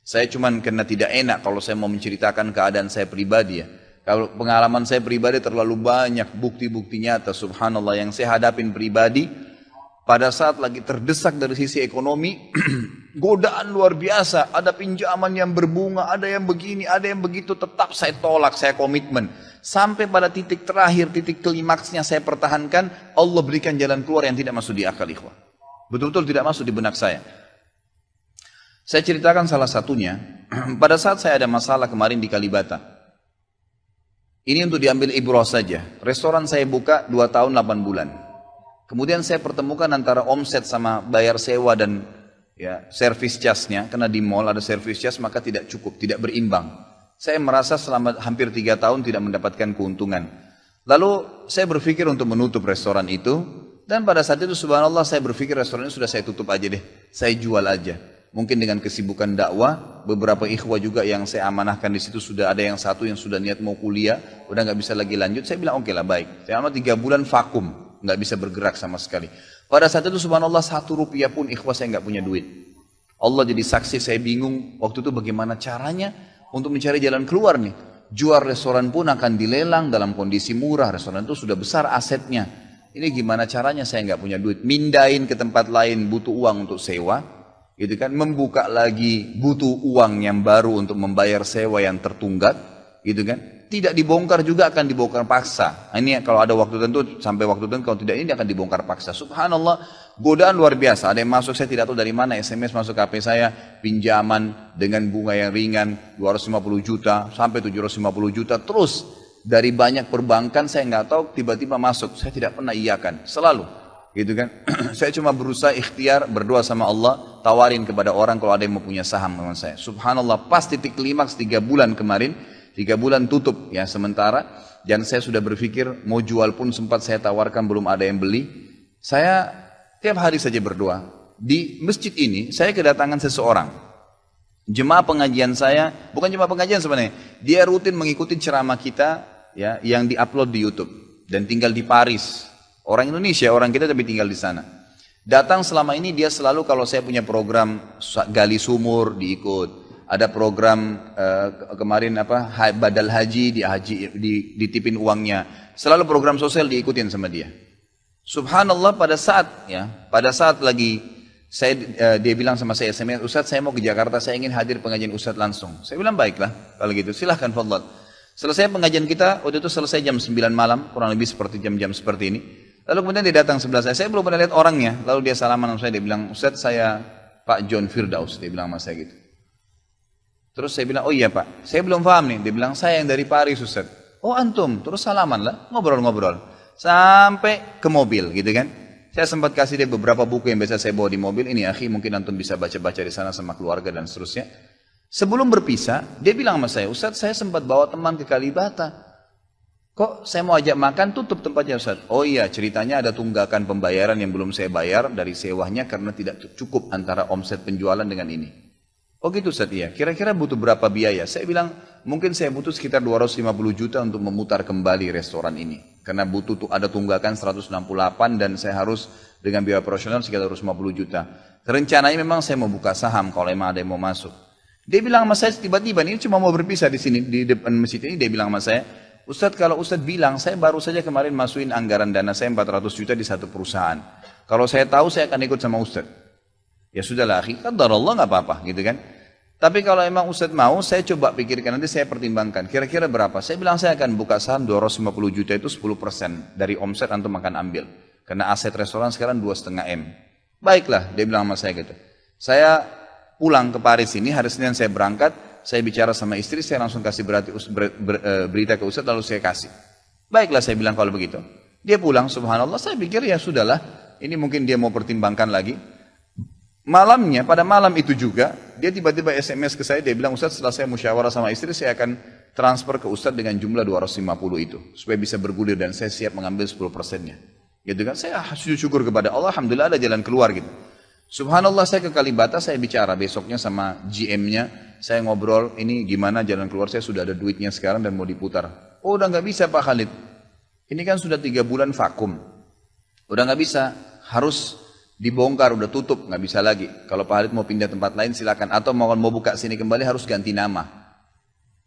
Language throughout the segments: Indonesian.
Saya cuman karena tidak enak kalau saya mau menceritakan keadaan saya pribadi ya. Kalau pengalaman saya pribadi terlalu banyak bukti-bukti nyata subhanallah yang saya hadapin pribadi. Pada saat lagi terdesak dari sisi ekonomi, godaan luar biasa, ada pinjaman yang berbunga, ada yang begini, ada yang begitu, tetap saya tolak, saya komitmen. Sampai pada titik terakhir, titik klimaksnya saya pertahankan, Allah berikan jalan keluar yang tidak masuk di akal ikhwah. Betul-betul tidak masuk di benak saya. Saya ceritakan salah satunya, pada saat saya ada masalah kemarin di Kalibata. Ini untuk diambil ibrah saja. Restoran saya buka 2 tahun 8 bulan. Kemudian saya pertemukan antara omset sama bayar sewa dan ya service charge-nya. Karena di mall ada service charge maka tidak cukup, tidak berimbang. Saya merasa selama hampir 3 tahun tidak mendapatkan keuntungan. Lalu saya berpikir untuk menutup restoran itu. Dan pada saat itu subhanallah saya berpikir restoran ini sudah saya tutup aja deh. Saya jual aja. Mungkin dengan kesibukan dakwah, beberapa ikhwah juga yang saya amanahkan di situ sudah ada yang satu yang sudah niat mau kuliah, udah nggak bisa lagi lanjut. Saya bilang oke lah baik. Selama 3 bulan vakum, nggak bisa bergerak sama sekali. Pada saat itu subhanallah 1 rupiah pun ikhwah saya nggak punya duit. Allah jadi saksi saya bingung waktu itu bagaimana caranya untuk mencari jalan keluar nih. Jual restoran pun akan dilelang dalam kondisi murah. Restoran itu sudah besar asetnya. Ini gimana caranya saya nggak punya duit. Mindahin ke tempat lain butuh uang untuk sewa. Gitu kan, membuka lagi butuh uang yang baru untuk membayar sewa yang tertunggak, gitu kan. Tidak dibongkar juga akan dibongkar paksa. Ini kalau ada waktu tentu sampai waktu tentu, kalau tidak ini akan dibongkar paksa. Subhanallah, godaan luar biasa. Ada yang masuk saya tidak tahu dari mana, SMS masuk ke HP saya, pinjaman dengan bunga yang ringan 250 juta sampai 750 juta terus dari banyak perbankan saya nggak tahu tiba-tiba masuk. Saya tidak pernah iyakan, selalu. Gitu kan, saya cuma berusaha ikhtiar berdoa sama Allah, tawarin kepada orang kalau ada yang mau punya saham dengan saya. Subhanallah, pas titik klimaks 3 bulan kemarin, 3 bulan tutup ya sementara, dan saya sudah berpikir mau jual pun sempat saya tawarkan belum ada yang beli. Saya tiap hari saja berdoa. Di masjid ini saya kedatangan seseorang, jemaah pengajian saya, bukan jemaah pengajian sebenarnya, dia rutin mengikuti ceramah kita ya yang diupload di YouTube dan tinggal di Paris. Orang Indonesia, orang kita tapi tinggal di sana. Datang selama ini dia selalu kalau saya punya program gali sumur diikut. Ada program kemarin badal haji, ditipin uangnya. Selalu program sosial diikutin sama dia. Subhanallah pada saat lagi dia bilang sama saya, Ustaz saya mau ke Jakarta, saya ingin hadir pengajian Ustaz langsung. Saya bilang baiklah kalau gitu silahkan fadhal. Selesai pengajian kita, waktu itu selesai jam 9 malam, kurang lebih seperti jam-jam seperti ini. Lalu kemudian dia datang sebelah saya belum pernah lihat orangnya. Lalu dia salaman sama saya, dia bilang, Ustaz saya Pak John Firdaus, dia bilang sama saya gitu. Terus saya bilang, oh iya Pak, saya belum paham nih. Dia bilang, saya yang dari Paris Ustaz. Oh antum, terus salaman lah, ngobrol-ngobrol. Sampai ke mobil gitu kan. Saya sempat kasih dia beberapa buku yang biasa saya bawa di mobil. Ini akhi, mungkin antum bisa baca-baca di sana sama keluarga dan seterusnya. Sebelum berpisah, dia bilang sama saya, Ustaz saya sempat bawa teman ke Kalibata. Kok saya mau ajak makan tutup tempatnya Ustaz? Oh iya ceritanya ada tunggakan pembayaran yang belum saya bayar dari sewanya karena tidak cukup antara omset penjualan dengan ini. Oh gitu Ustaz iya. Kira-kira butuh berapa biaya? Saya bilang mungkin saya butuh sekitar 250 juta untuk memutar kembali restoran ini. Karena butuh ada tunggakan 168 dan saya harus dengan biaya operasional sekitar 250 juta. Rencananya memang saya mau buka saham kalau memang ada yang mau masuk. Dia bilang sama saya tiba-tiba ini cuma mau berpisah di sini di depan masjid ini, dia bilang sama saya, Ustaz kalau Ustaz bilang, saya baru saja kemarin masukin anggaran dana saya 400 juta di satu perusahaan. Kalau saya tahu saya akan ikut sama Ustaz. Ya sudahlah akhi, qadarullah nggak apa-apa gitu kan. Tapi kalau emang Ustaz mau, saya coba pikirkan nanti saya pertimbangkan. Kira-kira berapa? Saya bilang saya akan buka saham 250 juta itu 10% dari omset antum akan ambil. Karena aset restoran sekarang 2,5 M. Baiklah, dia bilang sama saya gitu. Saya pulang ke Paris ini, hari Senin saya berangkat. Saya bicara sama istri, saya langsung kasih berita ke Ustaz, lalu saya kasih. Baiklah saya bilang kalau begitu. Dia pulang, subhanallah, saya pikir ya sudahlah. Ini mungkin dia mau pertimbangkan lagi. Malamnya, pada malam itu juga, dia tiba-tiba SMS ke saya, dia bilang, Ustaz setelah saya musyawarah sama istri, saya akan transfer ke Ustaz dengan jumlah 250 itu. Supaya bisa bergulir dan saya siap mengambil 10%-nya. Gitu kan, saya syukur kepada Allah, alhamdulillah ada jalan keluar gitu. Subhanallah saya ke Kalibata, saya bicara besoknya sama GM-nya, saya ngobrol, ini gimana jalan keluar, saya sudah ada duitnya sekarang dan mau diputar. Oh udah nggak bisa Pak Khalid, ini kan sudah 3 bulan vakum, udah nggak bisa, harus Dibongkar, udah tutup, nggak bisa lagi. Kalau Pak Halid mau pindah tempat lain silakan. Atau mau buka sini kembali harus ganti nama.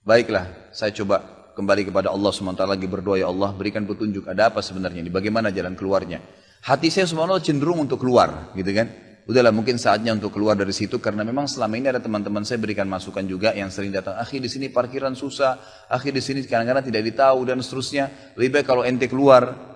Baiklah, saya coba kembali kepada Allah SWT lagi berdoa, ya Allah berikan petunjuk, ada apa sebenarnya ini, bagaimana jalan keluarnya. Hati saya subhanallah cenderung untuk keluar, gitu kan. Udahlah mungkin saatnya untuk keluar dari situ, karena memang selama ini ada teman-teman saya berikan masukan juga yang sering datang, akhi di sini parkiran susah, akhi di sini kadang-kadang tidak ditahu dan seterusnya, lebih baik kalau ente keluar.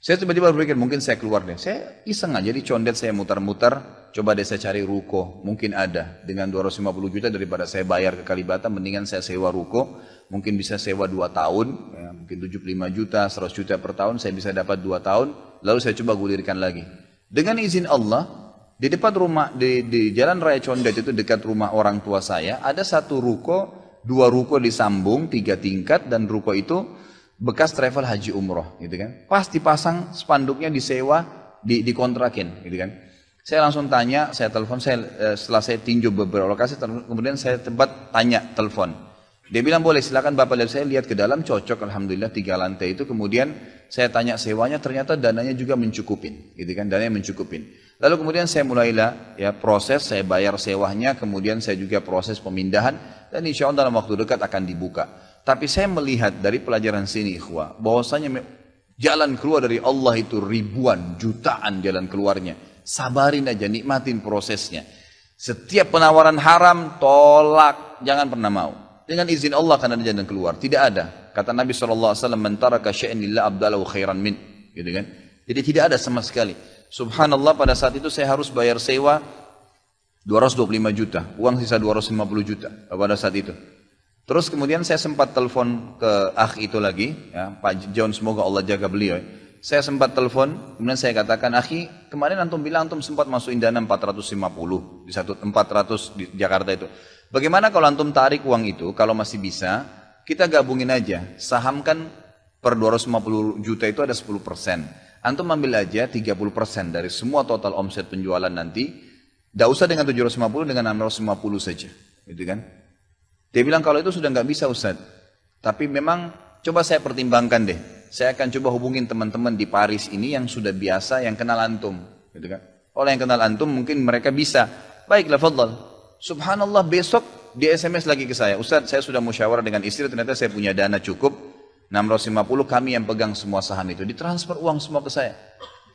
Saya tiba-tiba berpikir mungkin saya keluar deh, saya iseng aja di condet saya mutar-mutar, coba deh saya cari ruko, mungkin ada, dengan 250 juta daripada saya bayar ke Kalibata, mendingan saya sewa ruko, mungkin bisa sewa 2 tahun, ya, mungkin 75 juta, 100 juta per tahun, saya bisa dapat 2 tahun, lalu saya coba gulirkan lagi. Dengan izin Allah, di depan rumah, di Jalan Raya Condet itu dekat rumah orang tua saya, ada satu ruko, 2 ruko disambung, 3 tingkat, dan ruko itu bekas travel haji umroh, gitu kan. Pas dipasang spanduknya disewa, dikontrakin, gitu kan. Saya langsung tanya, saya telepon, setelah saya tinjau beberapa lokasi, kemudian saya telepon. Dia bilang boleh, silakan Bapak lihat, saya lihat ke dalam, cocok, alhamdulillah 3 lantai itu. Kemudian saya tanya sewanya, ternyata dananya juga mencukupin, gitu kan, dananya mencukupin. Lalu kemudian saya mulailah ya proses, saya bayar sewanya, kemudian saya juga proses pemindahan, dan insya Allah dalam waktu dekat akan dibuka. Tapi saya melihat dari pelajaran sini ikhwah, bahwasanya jalan keluar dari Allah itu ribuan, jutaan jalan keluarnya. Sabarin aja, nikmatin prosesnya. Setiap penawaran haram, tolak, jangan pernah mau. Dengan izin Allah akan ada jalan keluar. Tidak ada. Kata Nabi SAW, "Man taraka syai'an lillah abdalahu khairan min." Gitu kan? Jadi tidak ada sama sekali. Subhanallah, pada saat itu saya harus bayar sewa 225 juta. Uang sisa 250 juta pada saat itu. Terus kemudian saya sempat telepon ke akh itu lagi, ya, Pak John, semoga Allah jaga beliau. Saya sempat telepon, kemudian saya katakan, akhi, kemarin antum bilang antum sempat masukin dana 450 di 400 di Jakarta itu. Bagaimana kalau antum tarik uang itu, kalau masih bisa, kita gabungin aja, sahamkan per 250 juta itu ada 10%. Antum ambil aja 30% dari semua total omset penjualan nanti, tidak usah dengan 750, dengan 650 saja, gitu kan? Dia bilang kalau itu sudah nggak bisa Ustaz, tapi memang coba saya pertimbangkan deh. Saya akan coba hubungin teman-teman di Paris ini yang sudah biasa, yang kenal antum, gitu kan? Oleh yang kenal antum mungkin mereka bisa. Baiklah, fadhal. Subhanallah, besok dia SMS lagi ke saya, Ustaz, saya sudah musyawarah dengan istri, ternyata saya punya dana cukup 650, kami yang pegang semua saham itu, ditransfer uang semua ke saya.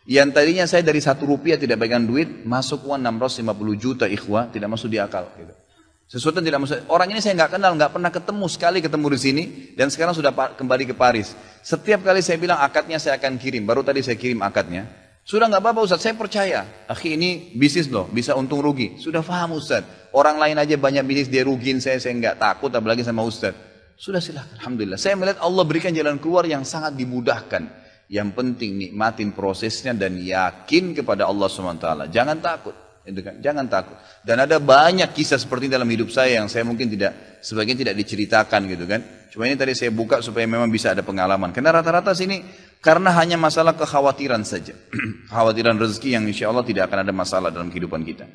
Yang tadinya saya dari 1 rupiah tidak pegang duit, masuk uang 650 juta ikhwah, tidak masuk di akal, gitu. Sesuatu yang tidak masuk. Orang ini saya nggak kenal, nggak pernah ketemu, sekali ketemu di sini, dan sekarang sudah kembali ke Paris. Setiap kali saya bilang akadnya saya akan kirim, baru tadi saya kirim akadnya. Sudah nggak apa-apa Ustaz, saya percaya. Akhi, ini bisnis loh, bisa untung rugi. Sudah paham Ustaz. Orang lain aja banyak bisnis dia rugiin saya nggak takut, apalagi sama Ustaz. Sudah silakan, alhamdulillah. Saya melihat Allah berikan jalan keluar yang sangat dimudahkan. Yang penting nikmatin prosesnya dan yakin kepada Allah SWT. Jangan takut. Jangan takut. Dan ada banyak kisah seperti dalam hidup saya yang saya mungkin sebagian tidak diceritakan gitu kan. Cuma ini tadi saya buka supaya memang bisa ada pengalaman. Karena rata-rata sini karena hanya masalah kekhawatiran saja. Kekhawatiran rezeki yang insya Allah tidak akan ada masalah dalam kehidupan kita.